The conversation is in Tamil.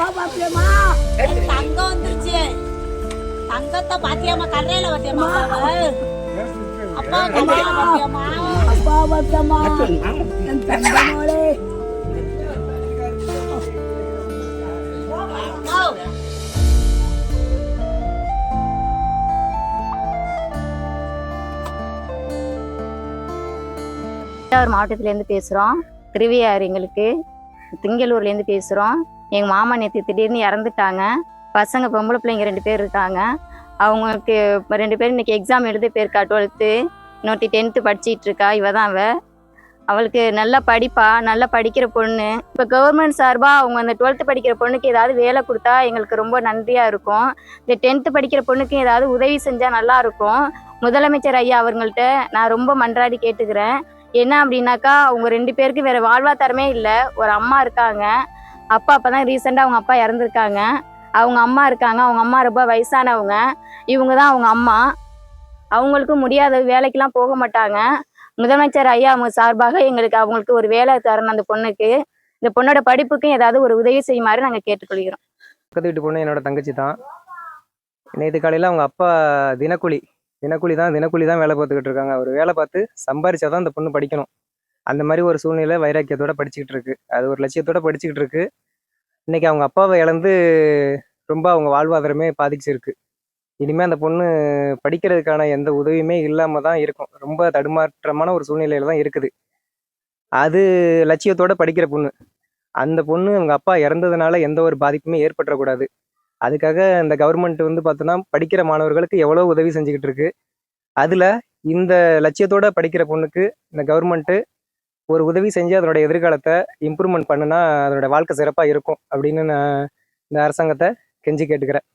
அப்பா பாத்தியம்மா தங்கம் வந்துருச்சு. தங்கத்தை பாத்தியாமா? கரையில பாத்தியாமா? அப்பா கரையில பாத்தியாமா? அப்பா பாத்தியம்மா என் தங்கமோளே மாவட்டத்திலேருந்து பேசுகிறோம். திருவையாறு எங்களுக்கு திங்களூர்லேருந்து பேசுகிறோம். எங்கள் மாமா நேற்று திடீர்னு இறந்துட்டாங்க. பசங்க பொம்பளை பிள்ளைங்க 2 பேர் இருக்காங்க. அவங்களுக்கு 2 பேர் இன்றைக்கி எக்ஸாம் எழுத போயிருக்கா. 12th, இன்னொருத்தி 10th படிச்சிட்டு இருக்கா. இவ தான் அவளுக்கு நல்லா படிப்பா, நல்லா படிக்கிற பொண்ணு. இப்போ கவர்மெண்ட் சார்பாக அவங்க அந்த 12th படிக்கிற பொண்ணுக்கு ஏதாவது வேலை கொடுத்தா எங்களுக்கு ரொம்ப நன்றியாக இருக்கும். இந்த 10th படிக்கிற பொண்ணுக்கு ஏதாவது உதவி செஞ்சால் நல்லாயிருக்கும். முதலமைச்சர் ஐயா அவங்கள்ட்ட நான் ரொம்ப மன்றாடி கேட்டுக்கிறேன். என்ன அப்படின்னாக்கா, அவங்க 2 பேருக்கு வேறு வாழ்வாதாரமே இல்லை. ஒரு அம்மா இருக்காங்க, அப்பா அப்போ தான் ரீசெண்டாக அவங்க அப்பா இறந்துருக்காங்க. அவங்க அம்மா இருக்காங்க, அவங்க அம்மா ரொம்ப வயசானவங்க. இவங்க தான் அவங்க அம்மா. அவங்களுக்கும் முடியாத வேலைக்கெல்லாம் போக மாட்டாங்க. முதலமைச்சர் ஐயா அவங்க சார்பாக அவங்களுக்கு ஒரு வேலை தரணும். அந்த பொண்ணுக்கு, இந்த பொண்ணோட படிப்புக்கும் ஏதாவது ஒரு உதவி செய்யுமாறு நாங்கள் கேட்டுக்கொள்கிறோம். பக்கத்து வீட்டு பொண்ணு என்னோட தங்கச்சி தான். நேற்று காலையில் அவங்க அப்பா தினக்கூலி தான் வேலை பார்த்துக்கிட்டு இருக்காங்க. அவர் வேலை பார்த்து சம்பாரிச்சாதான் அந்த பொண்ணு படிக்கணும். அந்த மாதிரி ஒரு சூழ்நிலை வைராக்கியத்தோட படிச்சுக்கிட்டு இருக்கு. அது ஒரு லட்சியத்தோட படிச்சுக்கிட்டு இருக்கு. இன்னைக்கு அவங்க அப்பாவை இழந்து ரொம்ப அவங்க வாழ்வாதாரமே பாதிச்சிருக்கு. இனிமேல் அந்த பொண்ணு படிக்கிறதுக்கான எந்த உதவியுமே இல்லாமல் தான் இருக்கும். ரொம்ப தடுமாற்றமான ஒரு சூழ்நிலையில தான் இருக்குது. அது லட்சியத்தோட படிக்கிற பொண்ணு. அந்த பொண்ணு அவங்க அப்பா இறந்ததுனால எந்த ஒரு பாதிப்புமே ஏற்பட்டுறக்கூடாது. அதுக்காக இந்த கவர்மெண்ட் பார்த்தோன்னா படிக்கிற மாணவர்களுக்கு எவ்வளோ உதவி செஞ்சுக்கிட்டு இருக்கு. அதில் இந்த லட்சியத்தோட படிக்கிற பொண்ணுக்கு இந்த கவர்மெண்ட்டு ஒரு உதவி செஞ்சு அதனோட எதிர்காலத்தை இம்ப்ரூவ்மெண்ட் பண்ணுனா அதனோட வாழ்க்கை சிறப்பாக இருக்கும் அப்படின்னு நான் இந்த அரசாங்கத்தை கெஞ்சி கேட்டுக்கிறேன்.